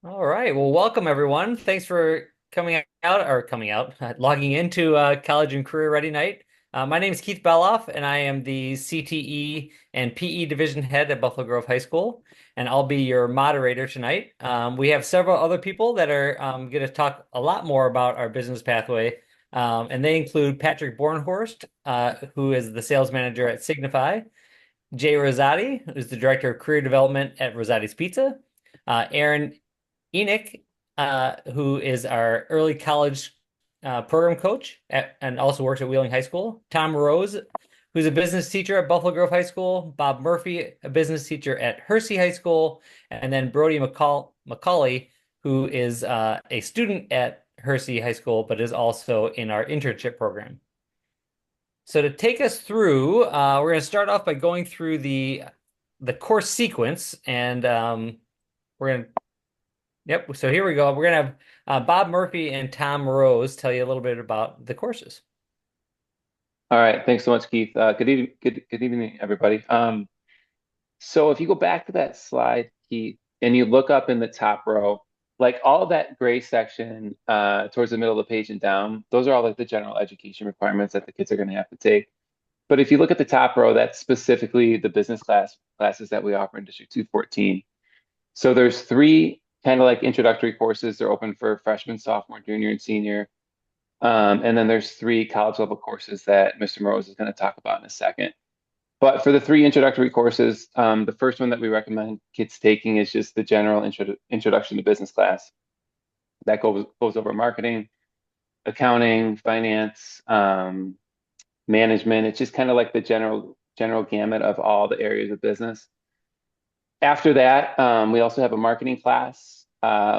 All right. Well, welcome everyone. Thanks for logging into College and Career Ready Night. My name is Keith Beloff, and I am the CTE and PE Division Head at Buffalo Grove High School, and I'll be your moderator tonight. We have several other people that are going to talk a lot more about our business pathway, and they include Patrick Bornhorst, who is the sales manager at Signify, Jay Rosati, who's the director of career development at Rosati's Pizza, Aaron Enoch, who is our early college program coach and also works at Wheeling High School. Tom Rose, who's a business teacher at Buffalo Grove High School. Bob Murphy, a business teacher at Hersey High School. And then Brody McCauley, who is a student at Hersey High School, but is also in our internship program. So to take us through, we're going to start off by going through the course sequence, and we're going to Yep. So here we go. We're gonna have Bob Murphy and Tom Rose tell you a little bit about the courses. All right, thanks so much, Keith. Good evening, everybody. So if you go back to that slide, Keith, and you look up in the top row, like all of that gray section towards the middle of the page and down, those are all like the general education requirements that the kids are going to have to take. But if you look at the top row, that's specifically the business classes that we offer in District 214. So there's three kind of like introductory courses. They're open for freshman, sophomore, junior, and senior. And then there's three college level courses that Mr. Morose is going to talk about in a second. But for the three introductory courses, the first one that we recommend kids taking is just the general introduction to business class. That goes over marketing, accounting, finance, management. It's just kind of like the general gamut of all the areas of business. After that, we also have a marketing class,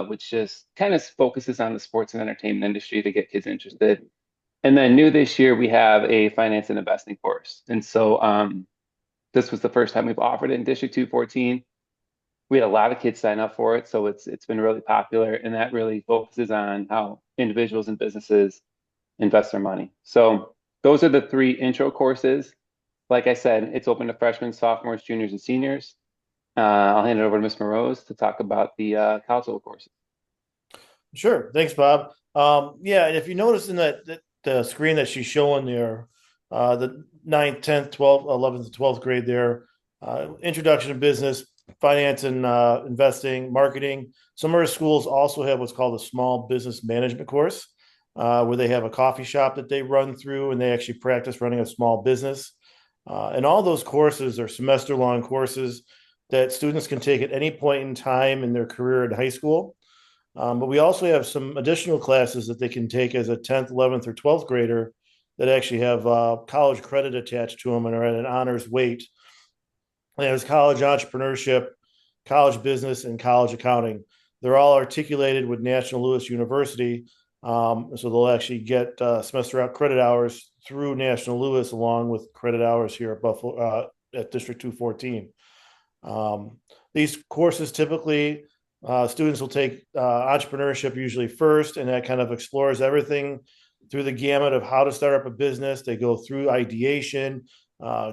which just kind of focuses on the sports and entertainment industry to get kids interested. And then new this year, we have a finance and investing course. And so this was the first time we've offered it in District 214. We had a lot of kids sign up for it, so it's been really popular, and that really focuses on how individuals and businesses invest their money. So those are the three intro courses. Like I said, it's open to freshmen, sophomores, juniors, and seniors. I'll hand it over to Ms. Morose to talk about the college level courses. Sure. Thanks, Bob. Yeah, and if you notice in that the screen that she's showing there, the ninth, 10th, 12th, 11th, and 12th grade there, introduction to business, finance and investing, marketing. Some of our schools also have what's called a small business management course, where they have a coffee shop that they run through and they actually practice running a small business. And all those courses are semester-long courses that students can take at any point in time in their career in high school. But we also have some additional classes that they can take as a 10th, 11th, or 12th grader that actually have college credit attached to them and are at an honors weight. There's college entrepreneurship, college business, and college accounting. They're all articulated with National Louis University. So they'll actually get semester out credit hours through National Louis along with credit hours here at Buffalo at District 214. These courses typically students will take entrepreneurship usually first, and that kind of explores everything through the gamut of how to start up a business. They go through ideation,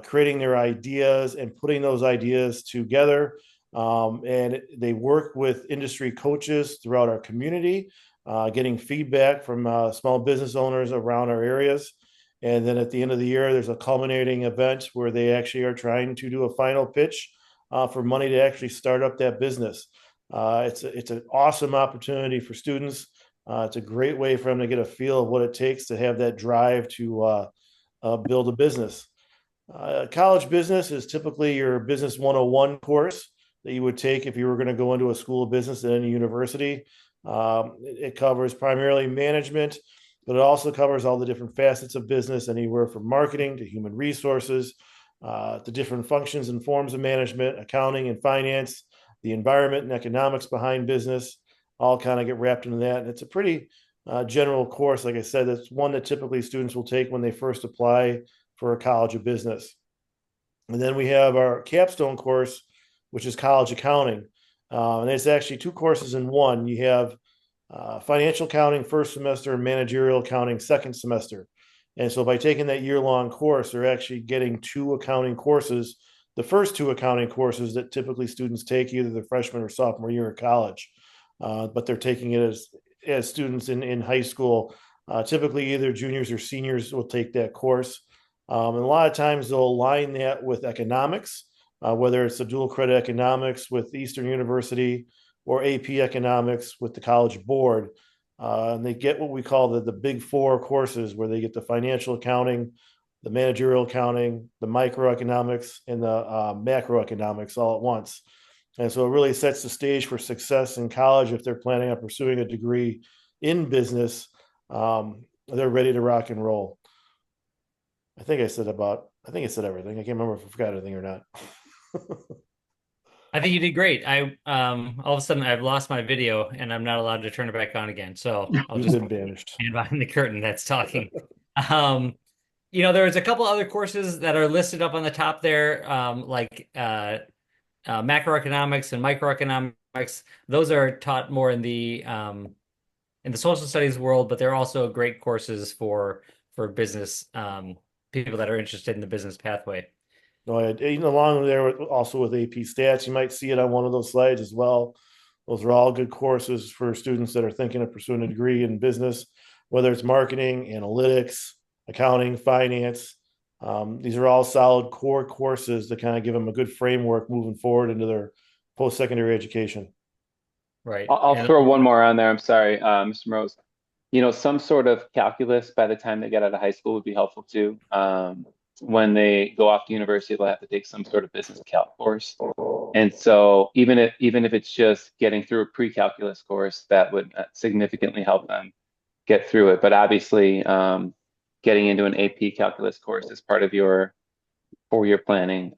creating their ideas and putting those ideas together. And they work with industry coaches throughout our community, getting feedback from small business owners around our areas. And then at the end of the year, there's a culminating event where they actually are trying to do a final pitch for money to actually start up that business. It's an awesome opportunity for students. It's a great way for them to get a feel of what it takes to have that drive to build a business. College business is typically your business 101 course that you would take if you were going to go into a school of business at any university. It covers primarily management, but it also covers all the different facets of business, anywhere from marketing to human resources, to different functions and forms of management, accounting and finance, the environment and economics behind business, all kind of get wrapped into that. And it's a pretty general course. Like I said, it's one that typically students will take when they first apply for a college of business. And then we have our capstone course, which is college accounting. And it's actually two courses in one. You have financial accounting first semester and managerial accounting second semester. And so by taking that year-long course, they're actually getting two accounting courses, the first two accounting courses that typically students take either the freshman or sophomore year of college. but they're taking it as students in high school. Typically, either juniors or seniors will take that course. And a lot of times they'll align that with economics, whether it's the dual credit economics with Eastern University or AP economics with the College Board. And they get what we call the big four courses, where they get the financial accounting, the managerial accounting, the microeconomics, and the macroeconomics all at once. And so it really sets the stage for success in college if they're planning on pursuing a degree in business. They're ready to rock and roll. I think I said everything. I can't remember if I forgot anything or not. I think you did great. All of a sudden I've lost my video and I'm not allowed to turn it back on again. So I'll You've just been banished. stand behind the curtain that's talking. Um, there's a couple other courses that are listed up on the top there, like macroeconomics and microeconomics. Those are taught more in the social studies world, but they're also great courses for business people that are interested in the business pathway. No, along there also with AP Stats, you might see it on one of those slides as well. Those are all good courses for students that are thinking of pursuing a degree in business, whether it's marketing, analytics, accounting, finance. These are all solid core courses that kind of give them a good framework moving forward into their post-secondary education. Right. I'll And throw one more on there. I'm sorry, Mr. Mose. Some sort of calculus by the time they get out of high school would be helpful too. When they go off to university, they'll have to take some sort of business calc course. And so even if it's just getting through a pre-calculus course, that would significantly help them get through it. But obviously, getting into an AP calculus course as part of your 4-year planning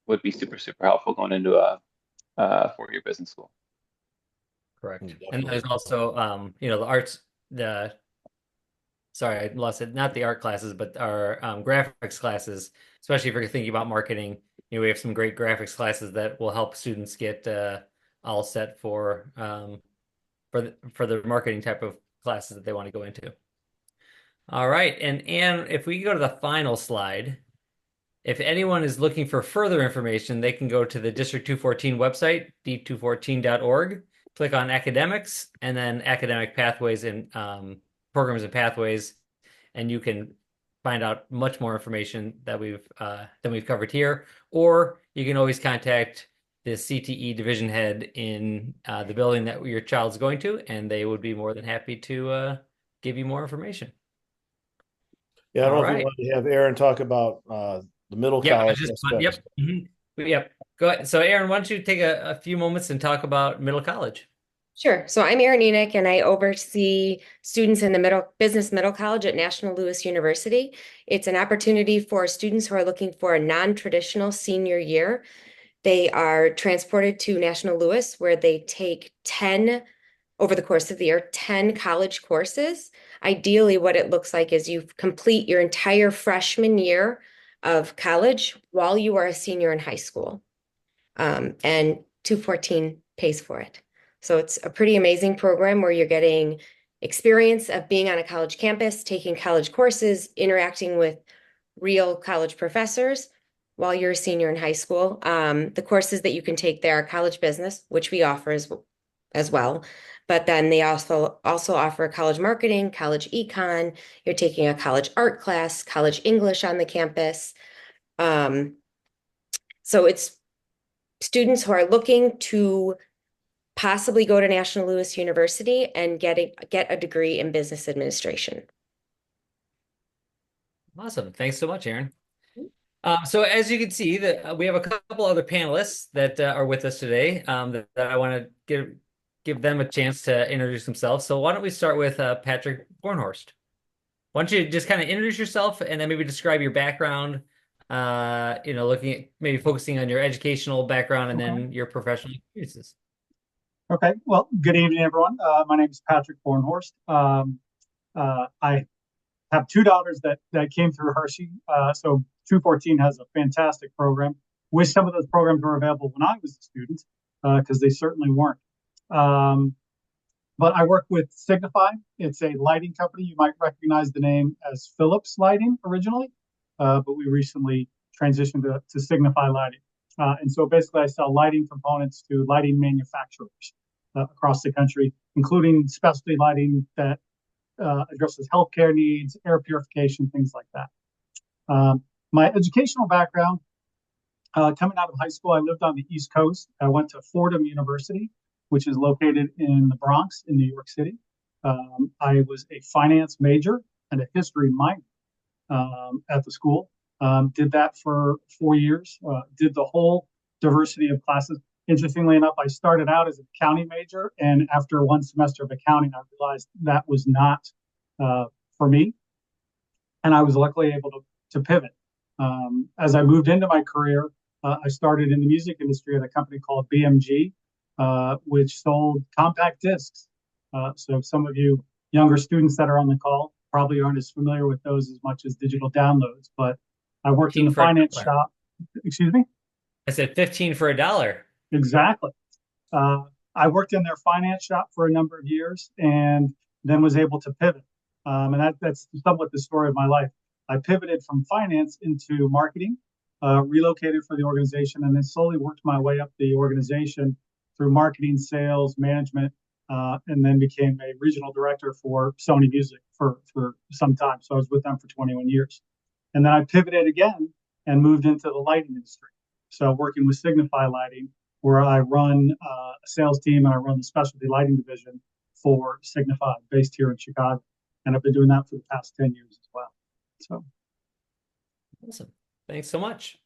would be super, super helpful going into a 4-year business school. correct. And Definitely. there's also the arts, sorry, I lost it. Not the art classes, but our graphics classes, especially if you're thinking about marketing. We have some great graphics classes that will help students get all set for the marketing type of classes that they want to go into. All right, and if we go to the final slide, if anyone is looking for further information, they can go to the District 214 website, d214.org, click on academics, and then academic pathways and programs and pathways, and you can find out much more information that than we've covered here. Or you can always contact the CTE division head in the building that your child's going to, and they would be more than happy to give you more information. Yeah, I don't All know if right. we want to have Aaron talk about the middle Yep, college aspects. yep. Yep. Go ahead. So Aaron, why don't you take a few moments and talk about middle college? Sure. So I'm Erin Enoch, and I oversee students in the business middle college at National Louis University. It's an opportunity for students who are looking for a non-traditional senior year. They are transported to National Louis, where they take 10, over the course of the year, 10 college courses. Ideally, what it looks like is you complete your entire freshman year of college while you are a senior in high school. And 214 pays for it. So it's a pretty amazing program where you're getting experience of being on a college campus, taking college courses, interacting with real college professors while you're a senior in high school. The courses that you can take there are college business, which we offer as well. But then they also offer college marketing, college econ. You're taking a college art class, college English on the campus. So it's students who are looking to possibly go to National Louis University and get a degree in business administration. Awesome. Thanks so much, Aaron. So as you can see, that we have a couple other panelists that are with us today that I want to give them a chance to introduce themselves. So why don't we start with Patrick Bornhorst? Why don't you just kind of introduce yourself and then maybe describe your background, looking at maybe focusing on your educational background and then your professional experiences. Okay, well, good evening, everyone. My name is Patrick Bornhorst. I have 2 daughters that came through Hershey. So 214 has a fantastic program. Wish some of those programs were available when I was a student, because they certainly weren't. But I work with Signify. It's a lighting company. You might recognize the name as Philips Lighting originally, but we recently transitioned to Signify Lighting. And so basically I sell lighting components to lighting manufacturers. across the country, including specialty lighting that addresses healthcare needs, air purification, things like that. My educational background, coming out of high school, I lived on the East Coast. I went to Fordham University, which is located in the Bronx in New York City. I was a finance major and a history minor at the school. Did that for 4 years, did the whole diversity of classes. Interestingly enough, I started out as an accounting major, and after one semester of accounting, I realized that was not for me. And I was luckily able to pivot. As I moved into my career, I started in the music industry at a company called BMG, which sold compact discs. So some of you younger students that are on the call probably aren't as familiar with those as much as digital downloads, but I worked in the finance shop. Excuse me? I said 15 for $1. Exactly. I worked in their finance shop for a number of years and then was able to pivot. And that's somewhat the story of my life. I pivoted from finance into marketing, relocated for the organization, and then slowly worked my way up the organization through marketing, sales, management, and then became a regional director for Sony Music for some time. So I was with them for 21 years. And then I pivoted again and moved into the lighting industry. So working with Signify Lighting, where I run a sales team and I run the specialty lighting division for Signify based here in Chicago. And I've been doing that for the past 10 years as well. So awesome. Thanks so much.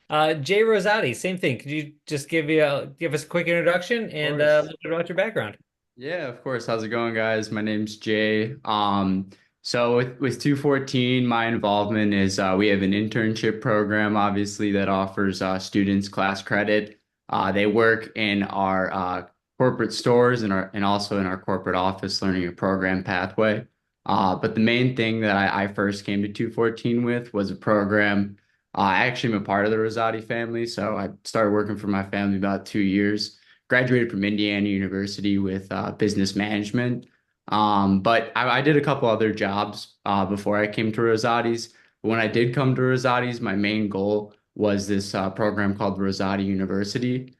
Jay Rosati, same thing. Could you just give us a quick introduction and a little bit about your background? Yeah, of course. How's it going, guys? My name's Jay. So with 214, my involvement is we have an internship program, obviously, that offers students class credit. They work in our corporate stores and also in our corporate office, learning a program pathway. But the main thing that I first came to 214 with was a program. I actually am a part of the Rosati family, so I started working for my family about 2 years. Graduated from Indiana University with business management. But I did a couple other jobs before I came to Rosati's. When I did come to Rosati's, my main goal was this program called Rosati University,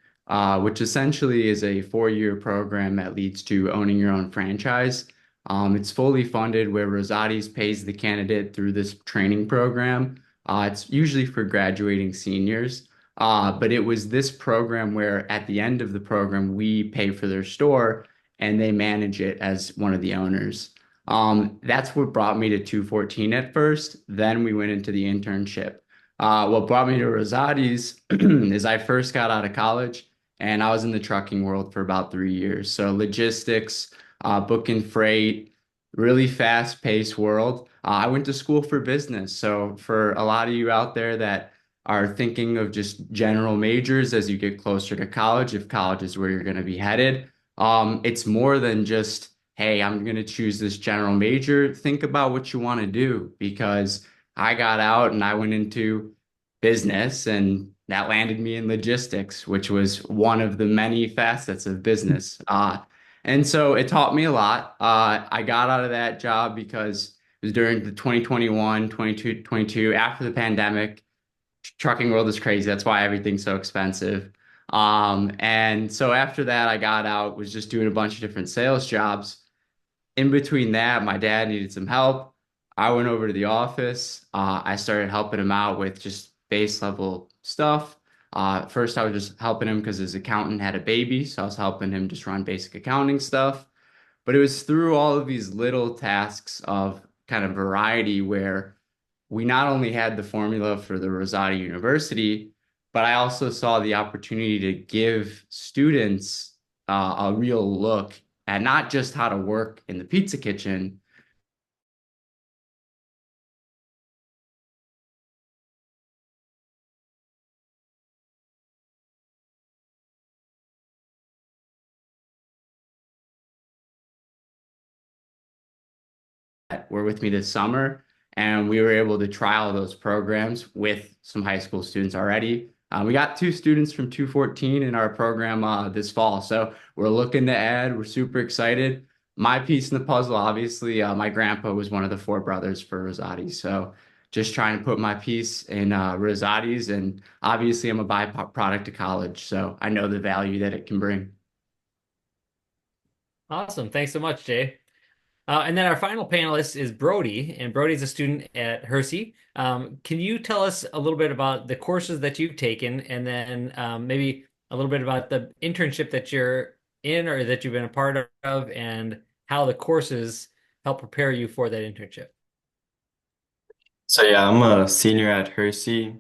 which essentially is a 4-year program that leads to owning your own franchise. It's fully funded where Rosati's pays the candidate through this training program. It's usually for graduating seniors. But it was this program where at the end of the program, we pay for their store and they manage it as one of the owners. That's what brought me to 214 at first. Then we went into the internship. What brought me to Rosati's is I first got out of college and I was in the trucking world for about 3 years. So logistics, booking freight, really fast-paced world. I went to school for business. So for a lot of you out there that are thinking of just general majors as you get closer to college, if college is where you're going to be headed, it's more than just, hey, I'm going to choose this general major. Think about what you want to do, because I got out and I went into business and that landed me in logistics, which was one of the many facets of business. And so it taught me a lot. I got out of that job because it was during the 2021, 22, after the pandemic. Trucking world is crazy. That's why everything's so expensive. And so after that, I got out, was just doing a bunch of different sales jobs. In between that, my dad needed some help. I went over to the office. I started helping him out with just base level stuff. First, I was just helping him because his accountant had a baby. So I was helping him just run basic accounting stuff. But it was through all of these little tasks of kind of variety where we not only had the formula for the Rosati University, but I also saw the opportunity to give students a real look at not just how to work in the pizza kitchen, were with me this summer, and we were able to trial those programs with some high school students already. We got 2 students from 214 in our program this fall, so we're looking to add. We're super excited. My piece in the puzzle, obviously, my grandpa was one of the 4 brothers for Rosati, so just trying to put my piece in Rosati's, and obviously I'm a byproduct of college, so I know the value that it can bring. Awesome. Thanks so much, Jay. And then our final panelist is Brody, and Brody's a student at Hersey. Can you tell us a little bit about the courses that you've taken, and then maybe a little bit about the internship that you're in or that you've been a part of, and how the courses help prepare you for that internship? So yeah, I'm a senior at Hersey,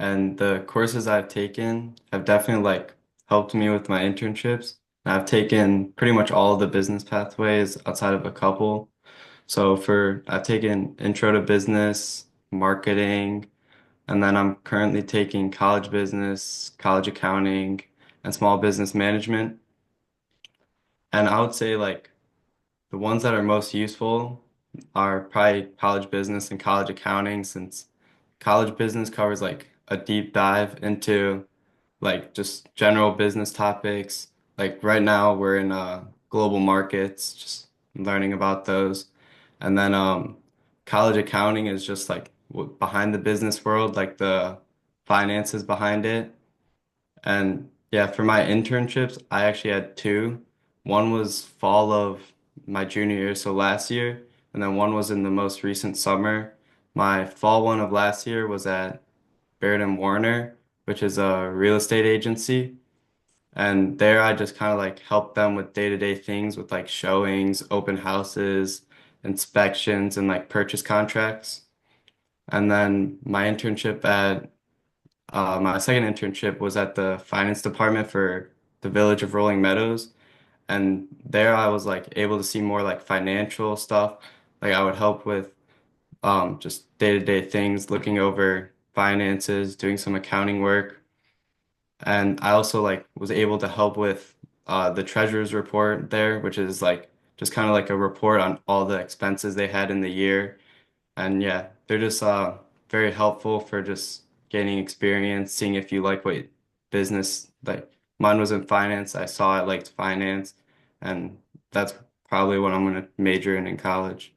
and the courses I've taken have definitely like helped me with my internships. I've taken pretty much all the business pathways outside of a couple. So I've taken Intro to Business, Marketing, and then I'm currently taking College Business, College Accounting, and Small Business Management. And I would say like the ones that are most useful are probably College Business and College Accounting, since College Business covers like a deep dive into like just general business topics. Like right now we're in global markets, just learning about those. And then college accounting is just like behind the business world, like the finances behind it. And yeah, for my internships, I actually had two. One was fall of my junior year, so last year, and then one was in the most recent summer. My fall one of last year was at Baird and Warner, which is a real estate agency. And there I just kind of like helped them with day-to-day things with like showings, open houses, inspections, and like purchase contracts. And then my second internship was at the finance department for the Village of Rolling Meadows. And there I was like able to see more like financial stuff. Like I would help with just day-to-day things, looking over finances, doing some accounting work. And I also like was able to help with the treasurer's report there, which is like just kind of like a report on all the expenses they had in the year. And yeah, they're just very helpful for just gaining experience, seeing if you like what business like mine was in finance. I saw I liked finance, and that's probably what I'm gonna major in college.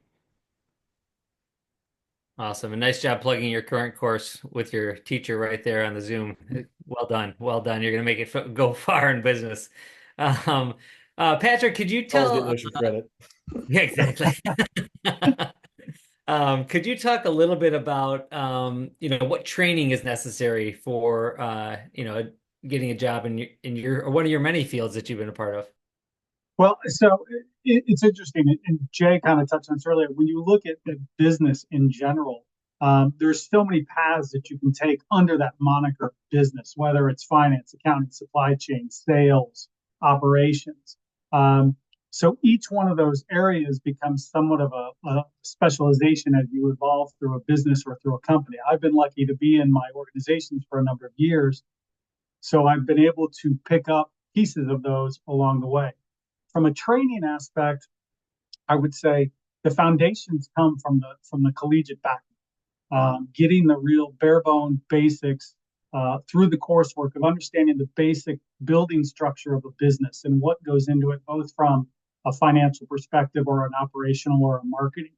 Awesome. And nice job plugging your current course with your teacher right there on the Zoom. Well done. Well done. You're going to make it go far in business. Um, Patrick, could you Always getting tell? extra credit. Yeah, exactly. Could you talk a little bit about, what training is necessary for, getting a job in your or one of your many fields that you've been a part of? Well, so it's interesting, and Jay kind of touched on this earlier. When you look at the business in general, there's so many paths that you can take under that moniker business, whether it's finance, accounting, supply chain, sales, operations. Um, so each one of those areas becomes somewhat of a specialization as you evolve through a business or through a company. I've been lucky to be in my organizations for a number of years, so I've been able to pick up pieces of those along the way. From a training aspect, I would say the foundations come from the collegiate background, getting the real bare bone basics through the coursework of understanding the basic building structure of a business and what goes into it, both from a financial perspective or an operational or a marketing.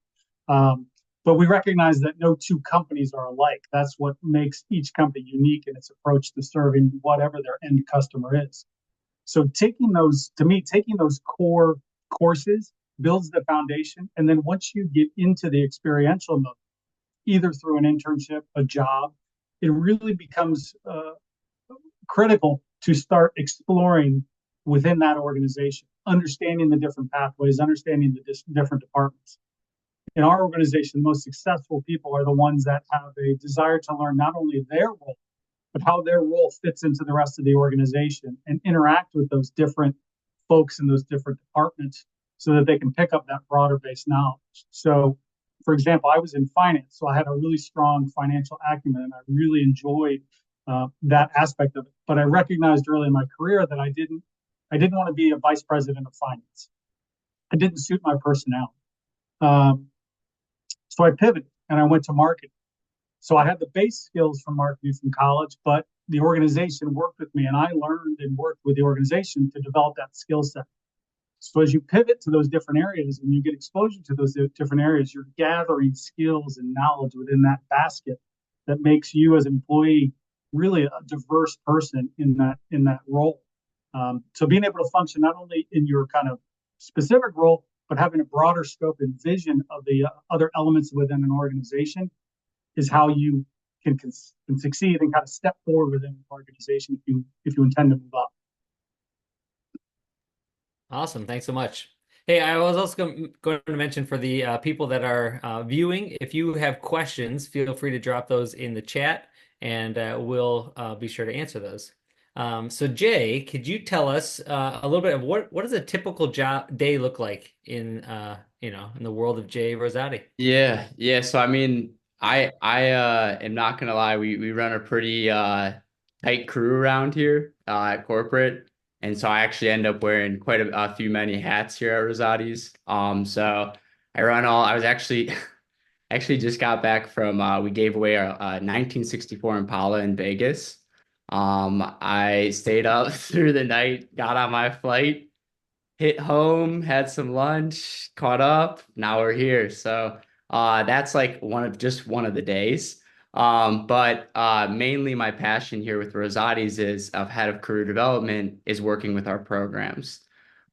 But we recognize that no two companies are alike. That's what makes each company unique in its approach to serving whatever their end customer is. So taking those core courses builds the foundation. And then once you get into the experiential mode, either through an internship, a job, it really becomes critical to start exploring within that organization, understanding the different pathways, understanding the different departments. In our organization, the most successful people are the ones that have a desire to learn not only their role, but how their role fits into the rest of the organization and interact with those different folks in those different departments so that they can pick up that broader based knowledge. So, for example, I was in finance, so I had a really strong financial acumen and I really enjoyed that aspect of it. But I recognized early in my career that I didn't want to be a vice president of finance. It didn't suit my personality. So I pivoted and I went to marketing. So I had the base skills from marketing from college, but the organization worked with me and I learned and worked with the organization to develop that skill set. So as you pivot to those different areas and you get exposure to those different areas, you're gathering skills and knowledge within that basket that makes you as an employee really a diverse person in that role. So being able to function not only in your kind of specific role, but having a broader scope and vision of the other elements within an organization is how you can succeed and kind of step forward within an organization if you intend to move up. Awesome. Thanks so much. Hey, I was also going to mention for the people that are viewing, if you have questions, feel free to drop those in the chat and we'll be sure to answer those. So Jay, could you tell us a little bit of what does a typical day look like in in the world of Jay Rosati? Yeah. So I mean, I am not gonna lie, we run a pretty tight crew around here at corporate. And so I actually end up wearing quite a few many hats here at Rosati's. So I was actually actually just got back from we gave away our 1964 Impala in Vegas. I stayed up through the night, got on my flight, hit home, had some lunch, caught up. Now we're here. So that's like one of the days. But mainly my passion here with Rosati's is of head of career development is working with our programs.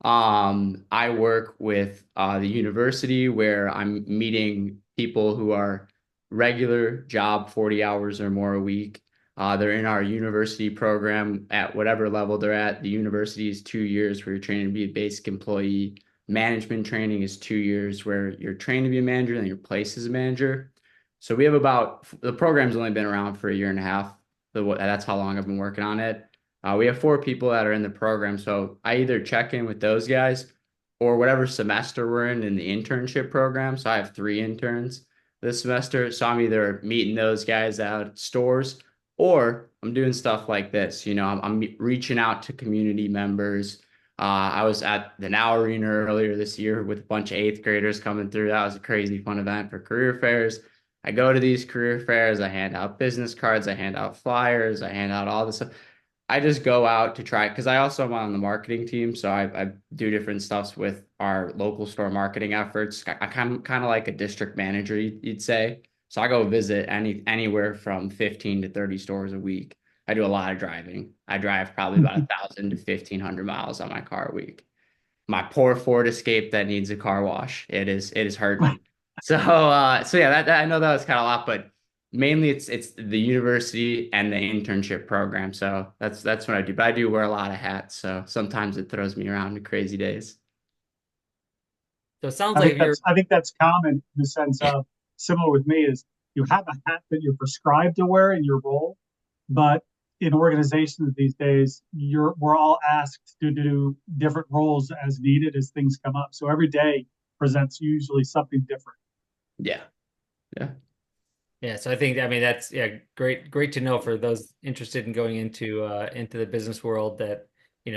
I work with the university where I'm meeting people who are regular job 40 hours or more a week. They're in our university program at whatever level they're at. The university is 2 years where you're trained to be a basic employee. Management training is 2 years where you're trained to be a manager and you're placed as a manager. So we have the program's only been around for a year and a half. That's how long I've been working on it. We have 4 people that are in the program. So I either check in with those guys or whatever semester we're in the internship program. So I have 3 interns this semester. So I'm either meeting those guys out at stores or I'm doing stuff like this. I'm reaching out to community members. I was at the Now Arena earlier this year with a bunch of 8th graders coming through. That was a crazy fun event for career fairs. I go to these career fairs. I hand out business cards. I hand out flyers. I hand out all this stuff. I just go out to try because I also am on the marketing team. So I do different stuffs with our local store marketing efforts. I kind of like a district manager, you'd say. So I go visit anywhere from 15 to 30 stores a week. I do a lot of driving. I drive probably about 1,000 to 1,500 miles on my car a week. My poor Ford Escape that needs a car wash. It is hurting. So yeah, that I know that was kind of a lot, but mainly it's the university and the internship program. So that's what I do. But I do wear a lot of hats, so sometimes it throws me around to crazy days. So it sounds like I think that's common in the sense of similar with me is you have a hat that you're prescribed to wear in your role, but in organizations these days, we're all asked to do different roles as needed as things come up. So every day presents usually something different. Yeah. Yeah, so I think that's great to know for those interested in going into the business world that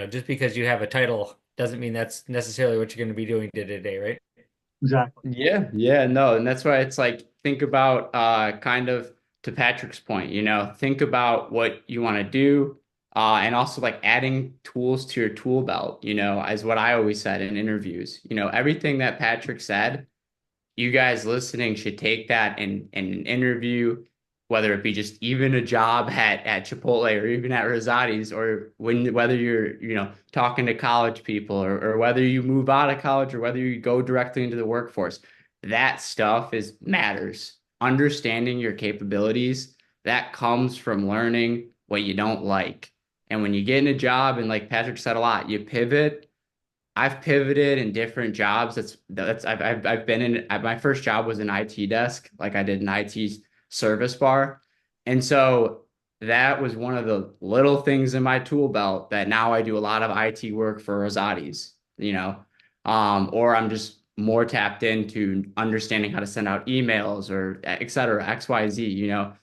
just because you have a title doesn't mean that's necessarily what you're going to be doing day to day, right? Exactly. Yeah, no, and that's why it's like think about kind of to Patrick's point, think about what you want to do, and also like adding tools to your tool belt, as what I always said in interviews. Everything that Patrick said, you guys listening should take that in an interview, whether it be just even a job at Chipotle or even at Rosati's, or whether you're talking to college people or whether you move out of college or whether you go directly into the workforce. That stuff matters. Understanding your capabilities, that comes from learning what you don't like. And when you get in a job, and like Patrick said a lot, you pivot. I've pivoted in different jobs. I've been in. My first job was an IT desk, like I did an IT service bar, and so that was one of the little things in my tool belt that now I do a lot of IT work for Rosati's. Or I'm just more tapped into understanding how to send out emails or et cetera, XYZ.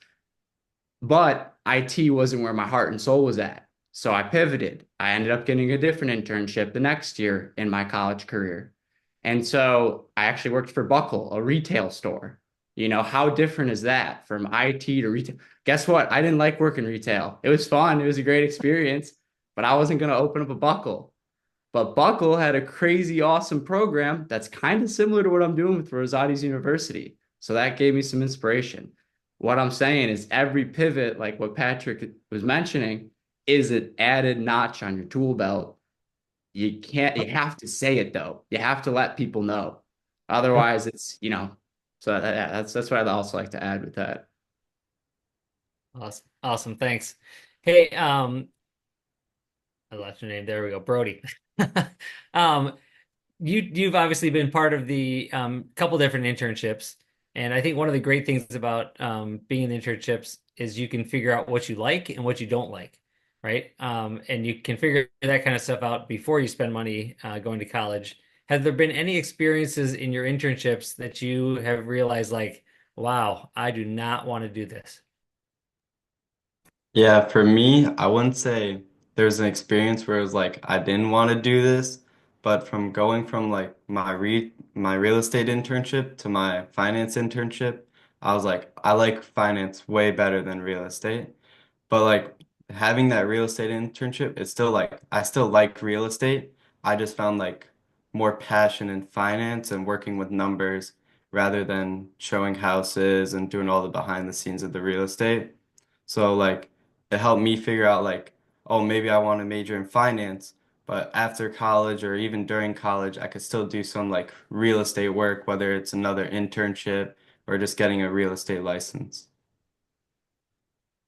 But IT wasn't where my heart and soul was at. So I pivoted. I ended up getting a different internship the next year in my college career. And so I actually worked for Buckle, a retail store. How different is that from IT to retail? Guess what? I didn't like working retail. It was fun. It was a great experience, but I wasn't going to open up a Buckle. But Buckle had a crazy, awesome program that's kind of similar to what I'm doing with Rosati's University. So that gave me some inspiration. What I'm saying is every pivot, like what Patrick was mentioning, is an added notch on your tool belt you can't, you have to say it though. You have to let people know. Otherwise it's, so yeah, that's what I'd also like to add with that. Awesome. Awesome. Thanks. Hey, I lost your name. There we go. Brody. Um, you've obviously been part of the couple different internships, and I think one of the great things about being in internships is you can figure out what you like and what you don't like, right? And you can figure that kind of stuff out before you spend money going to college. Have there been any experiences in your internships that you have realized like, wow, I do not want to do this? Yeah, for me, I wouldn't say there's an experience where it was like I didn't want to do this, but from going from like my real estate internship to my finance internship, I was like, I like finance way better than real estate. But like having that real estate internship, it's still like I still like real estate. I just found like more passion in finance and working with numbers rather than showing houses and doing all the behind the scenes of the real estate. So like it helped me figure out like, oh, maybe I want to major in finance, but after college or even during college, I could still do some like real estate work, whether it's another internship or just getting a real estate license.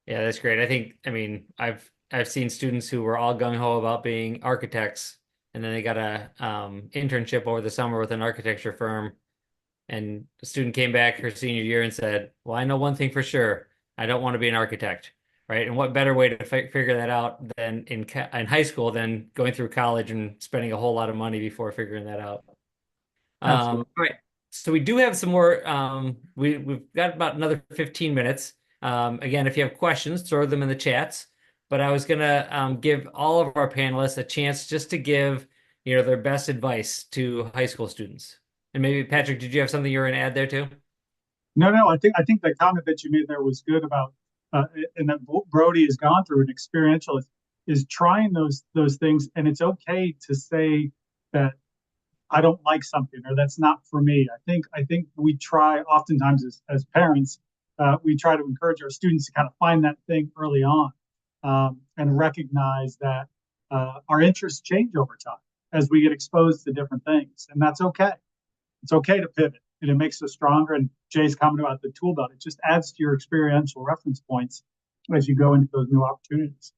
Yeah, that's great. I mean, I've seen students who were all gung ho about being architects, and then they got a internship over the summer with an architecture firm, and the student came back her senior year and said, "Well, I know one thing for sure. I don't want to be an architect." Right? And what better way to figure that out than in high school than going through college and spending a whole lot of money before figuring that out. Absolutely. All right. So we do have some more. We've got about another 15 minutes. Again, if you have questions, throw them in the chats. But I was gonna give all of our panelists a chance just to give, their best advice to high school students. And maybe Patrick, did you have something you were gonna add there too? No, I think the comment that you made there was good about, and that Brody has gone through an experiential is trying those things, and it's okay to say that I don't like something or that's not for me. I think we try oftentimes as parents, we try to encourage our students to kind of find that thing early on, and recognize that our interests change over time as we get exposed to different things, and that's okay. It's okay to pivot, and it makes us stronger. And Jay's comment about the tool belt, it just adds to your experiential reference points as you go into those new opportunities.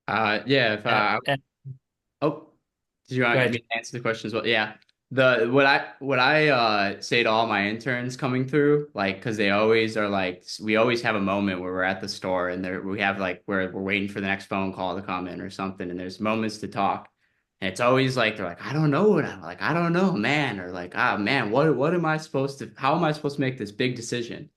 Yeah, if oh, did you Go want me ahead. to answer the question as well? Yeah. What I say to all my interns coming through, like, because they always are like, we always have a moment where we're at the store and we have like where we're waiting for the next phone call to come in or something, and there's moments to talk. And it's always like they're like, I don't know what I'm like, I don't know, man, or like, ah man, what am I supposed to, how am I supposed to make this big decision?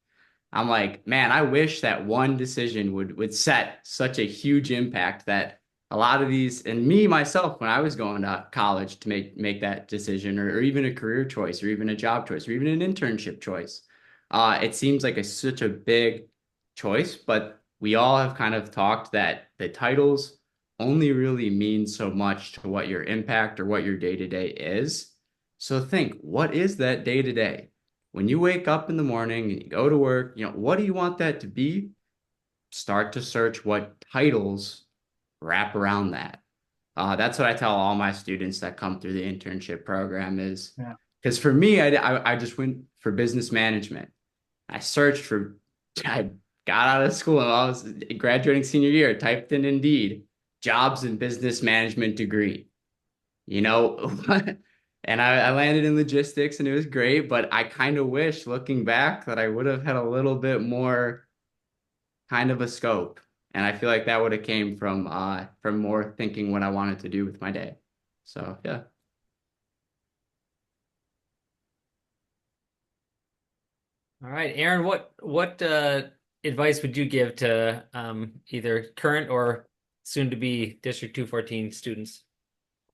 I'm like, man, I wish that one decision would set such a huge impact that a lot of these, and me myself, when I was going to college to make that decision, or even a career choice, or even a job choice, or even an internship choice, it seems like such a big choice. But we all have kind of talked that the titles only really mean so much to what your impact or what your day to day is. So think, what is that day to day? When you wake up in the morning and you go to work, what do you want that to be? Start to search what titles wrap around that. That's what I tell all my students that come through the internship program is Yeah. because for me, I just went for business management. I got out of school and I was graduating senior year, typed in Indeed, jobs in business management degree. You know, and I landed in logistics and it was great, but I kind of wish looking back that I would have had a little bit more kind of a scope. And I feel like that would have came from more thinking what I wanted to do with my day. So yeah. All right, Aaron, what advice would you give to either current or soon to be District 214 students?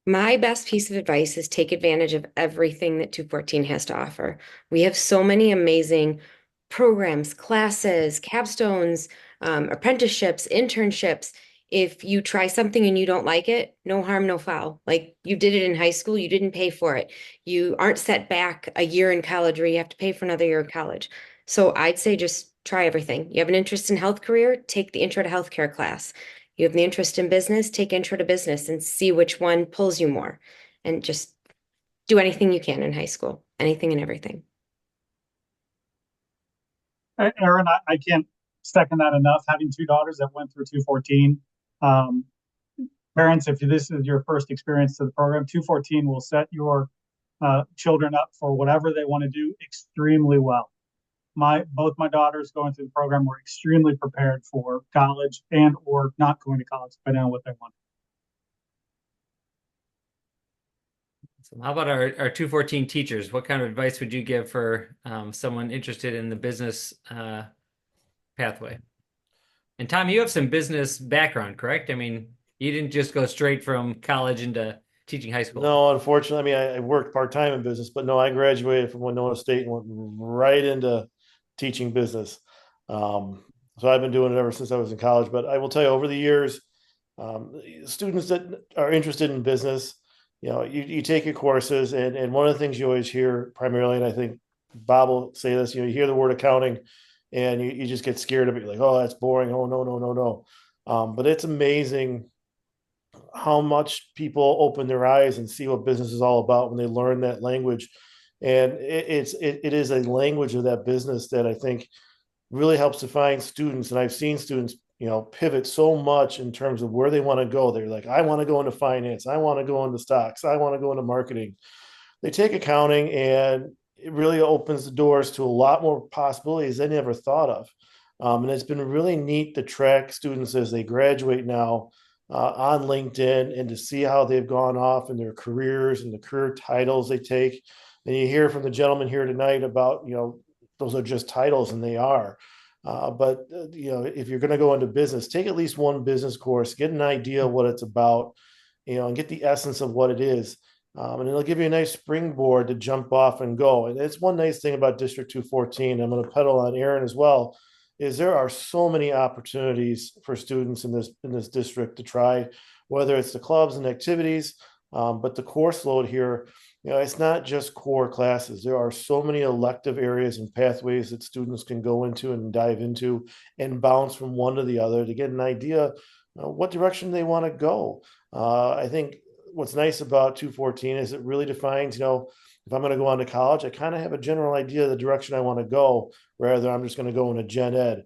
My best piece of advice is take advantage of everything that 214 has to offer. We have so many amazing programs, classes, capstones, apprenticeships, internships. If you try something and you don't like it, no harm, no foul. Like you did it in high school, you didn't pay for it. You aren't set back a year in college where you have to pay for another year of college. So I'd say just try everything. You have an interest in health career, take the Intro to Healthcare class. You have the interest in business, take Intro to Business and see which one pulls you more. And just do anything you can in high school, anything and everything. Aaron, I can't second that enough. Having two daughters that went through 214, parents, if this is your first experience to the program, 214 will set your children up for whatever they want to do extremely well. Both my daughters going through the program were extremely prepared for college and or not going to college, depending on what they want. So how about our 214 teachers? What kind of advice would you give for someone interested in the business pathway? And Tom, you have some business background, correct? I mean, you didn't just go straight from college into teaching high school. No, unfortunately, I mean, I worked part-time in business, but no, I graduated from Winona State and went right into teaching business. So I've been doing it ever since I was in college. But I will tell you, over the years, students that are interested in business, you take your courses, and one of the things you always hear primarily, and I think Bob will say this, you hear the word accounting, and you just get scared of it. You're like, oh, that's boring. Oh, no, no, no, no. But it's amazing how much people open their eyes and see what business is all about when they learn that language. And it is a language of that business that I think really helps define students. And I've seen students, pivot so much in terms of where they want to go. They're like, I want to go into finance. I want to go into stocks. I want to go into marketing. They take accounting, and it really opens the doors to a lot more possibilities they never thought of. And it's been really neat to track students as they graduate now on LinkedIn, and to see how they've gone off in their careers and the career titles they take. And you hear from the gentleman here tonight about, those are just titles, and they are. But if you're going to go into business, take at least one business course, get an idea of what it's about, and get the essence of what it is. And it'll give you a nice springboard to jump off and go. And it's one nice thing about District 214. I'm going to pedal on Aaron as well, is there are so many opportunities for students in this district to try, whether it's the clubs and activities, but the course load here, it's not just core classes. There are so many elective areas and pathways that students can go into and dive into and bounce from one to the other to get an idea what direction they want to go. I think what's nice about 214 is it really defines, if I'm going to go on to college, I kind of have a general idea of the direction I want to go, rather than I'm just going to go in a gen ed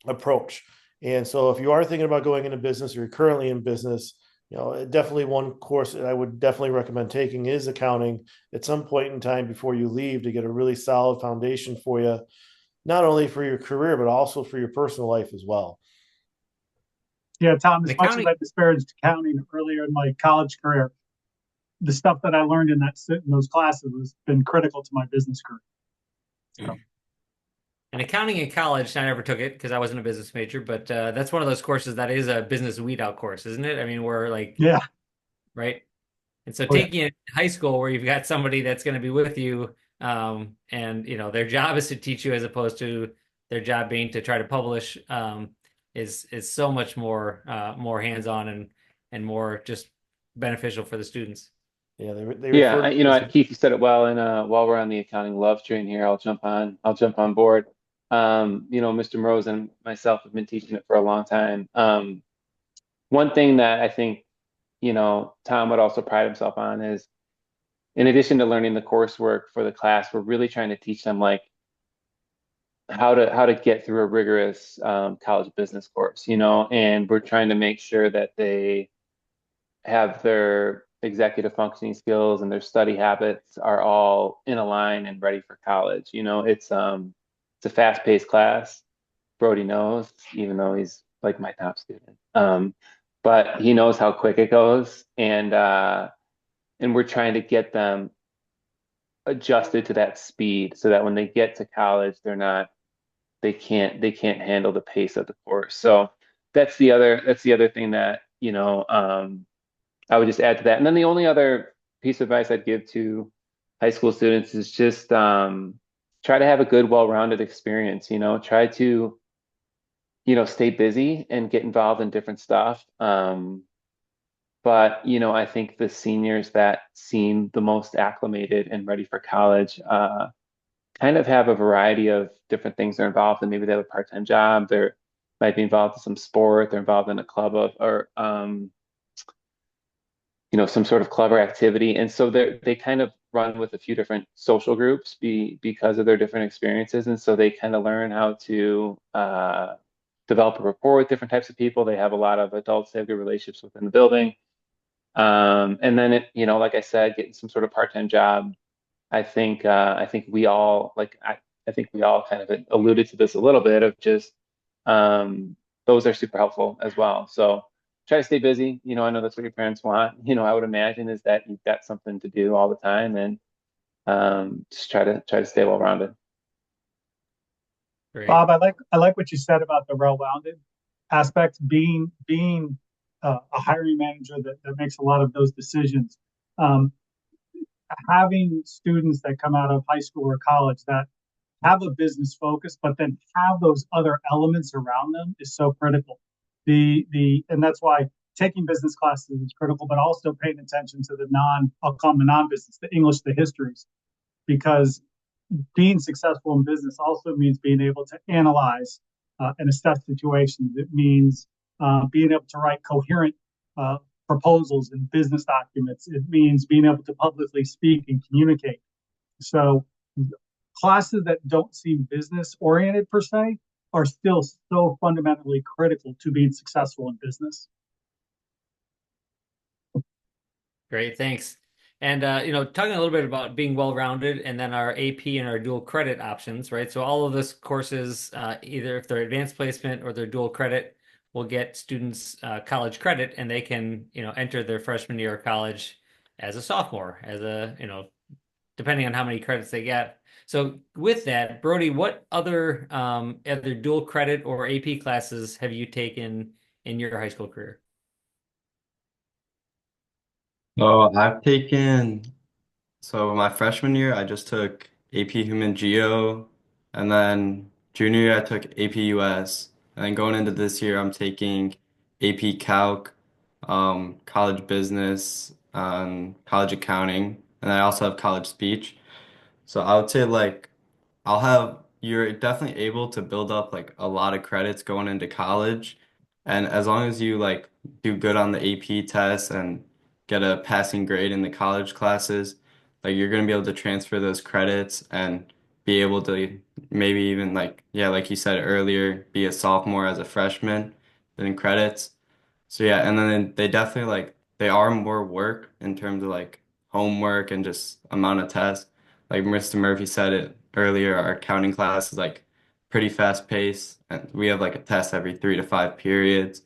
approach. And so if you are thinking about going into business, or you're currently in business, definitely one course that I would definitely recommend taking is accounting at some point in time before you leave, to get a really solid foundation for you, not only for your career, but also for your personal life as well. Yeah, Tom, as much as Accounting, I disparaged accounting earlier in my college career, the stuff that I learned in those classes has been critical to my business career. So, and accounting in college, I never took it because I wasn't a business major, but that's one of those courses that is a business weed out course, isn't it? I mean, we're like, yeah. right? And so Oh, yeah. taking it in high school where you've got somebody that's going to be with you, and their job is to teach you as opposed to their job being to try to publish, is so much more hands-on and more just beneficial for the students. Yeah, they Yeah, refer to it Keith, you said it well. And while we're on the accounting love train here, I'll jump on board. Mr. Mrose and myself have been teaching it for a long time. One thing that I think, Tom would also pride himself on is, in addition to learning the coursework for the class, we're really trying to teach them like how to get through a rigorous college business course, and we're trying to make sure that they have their executive functioning skills and their study habits are all in a line and ready for college. It's a fast-paced class. Brody knows, even though he's like my top student. But he knows how quick it goes, and we're trying to get them adjusted to that speed so that when they get to college, they can't handle the pace of the course. So that's the other thing that, I would just add to that. And then the only other piece of advice I'd give to high school students is just try to have a good, well-rounded experience. Try to, stay busy and get involved in different stuff. But I think the seniors that seem the most acclimated and ready for college, kind of have a variety of different things they're involved in. Maybe they have a part-time job, they're might be involved in some sport, they're involved in a club of or some sort of clever activity. And so they kind of run with a few different social groups because of their different experiences. And so they kind of learn how to develop a rapport with different types of people. They have a lot of adults they have good relationships within the building. And then like I said, getting some sort of part-time job. I think we all I think we all kind of alluded to this a little bit of just those are super helpful as well. So try to stay busy. I know that's what your parents want. I would imagine is that you've got something to do all the time and just try to stay well-rounded. Great. Bob, I like what you said about the well-rounded aspect, being a hiring manager that makes a lot of those decisions. Um, Having students that come out of high school or college that have a business focus, but then have those other elements around them is so critical. And that's why taking business classes is critical, but also paying attention to I'll call them the non-business, the English, the histories, because being successful in business also means being able to analyze and assess situations. It means being able to write coherent uh, proposals and business documents. It means being able to publicly speak and communicate. So classes that don't seem business oriented per se are still so fundamentally critical to being successful in business. Great, thanks. And talking a little bit about being well-rounded and then our AP and our dual credit options, right? So all of this courses, either if they're advanced placement or they're dual credit, will get students college credit and they can, enter their freshman year of college as a sophomore, depending on how many credits they get. So with that, Brody, what other either dual credit or AP classes have you taken in your high school career? So my freshman year, I just took AP Human Geo, and then junior year I took AP US, and then going into this year, I'm taking AP Calc, college business, college accounting, and I also have college speech. So I would say like you're definitely able to build up like a lot of credits going into college. And as long as you like do good on the AP tests and get a passing grade in the college classes, like you're gonna be able to transfer those credits and be able to maybe even like, yeah, like you said earlier, be a sophomore as a freshman in credits. So yeah, and then they definitely like they are more work in terms of like homework and just amount of tests. Like Mr. Murphy said it earlier, our accounting class is like pretty fast paced and we have like a test every 3 to 5 periods.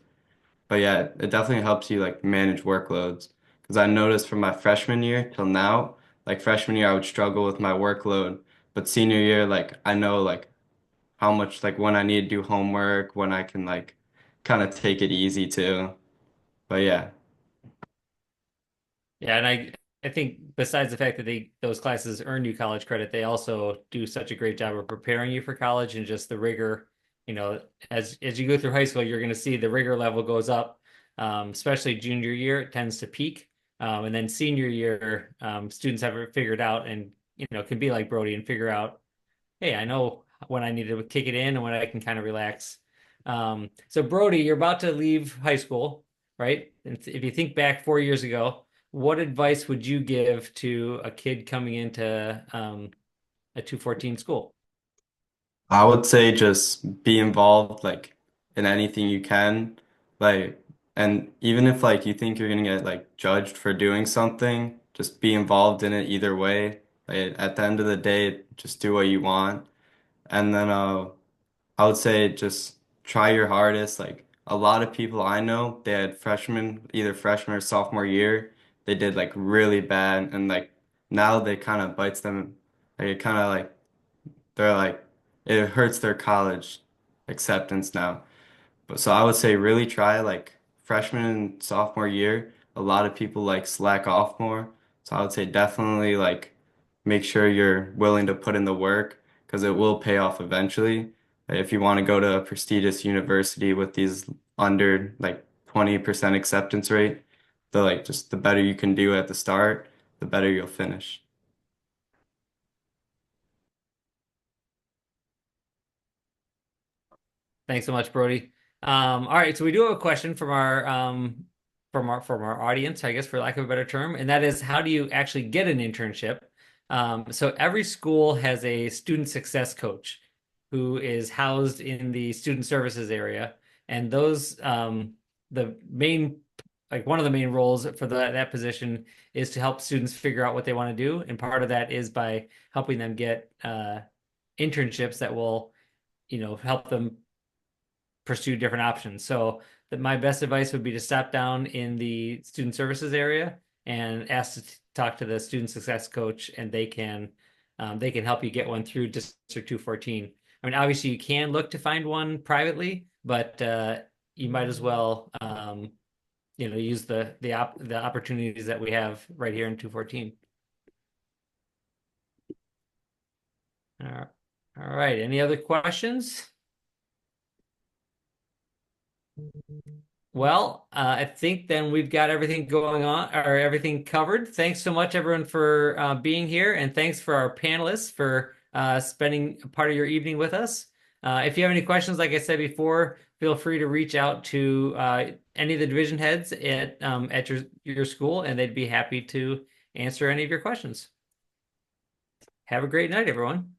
But yeah, it definitely helps you like manage workloads. Because I noticed from my freshman year till now, like freshman year I would struggle with my workload, but senior year like I know like how much like when I need to do homework, when I can like kind of take it easy too. But yeah. Yeah, and I think besides the fact that those classes earn you college credit, they also do such a great job of preparing you for college and just the rigor. As you go through high school, you're going to see the rigor level goes up, especially junior year, it tends to peak. And then senior year, students have it figured out and can be like Brody and figure out, hey, I know when I need to kick it in and when I can kind of relax. So Brody, you're about to leave high school, right? And if you think back 4 years ago, what advice would you give to a kid coming into a 214 school? I would say just be involved like in anything you can. Like and even if like you think you're gonna get like judged for doing something, just be involved in it either way. Like at the end of the day, just do what you want. And then I would say just try your hardest. Like a lot of people I know, they had either freshman or sophomore year, they did like really bad and like now they kind of bites them like it kind of like they're like it hurts their college acceptance now. But so I would say really try like freshman and sophomore year. A lot of people like slack off more. So I would say definitely like make sure you're willing to put in the work because it will pay off eventually. Like, if you want to go to a prestigious university with these under like 20% acceptance rate, the better you can do at the start, the better you'll finish. Thanks so much, Brody. All right, so we do have a question from our audience, I guess, for lack of a better term, and that is, how do you actually get an internship? So every school has a student success coach who is housed in the student services area, and those the main like one of the main roles for that position is to help students figure out what they want to do, and part of that is by helping them get internships that will, help them pursue different options. So my best advice would be to stop down in the student services area and ask to talk to the student success coach, and they can help you get one through District 214. I mean, obviously you can look to find one privately, but you might as well use the opportunities that we have right here in 214. All right. Any other questions? Well, I think then we've got everything going on, or everything covered. Thanks so much, everyone, for being here, and thanks for our panelists for spending a part of your evening with us. If you have any questions, like I said before, feel free to reach out to any of the division heads at your school, and they'd be happy to answer any of your questions. Have a great night, everyone.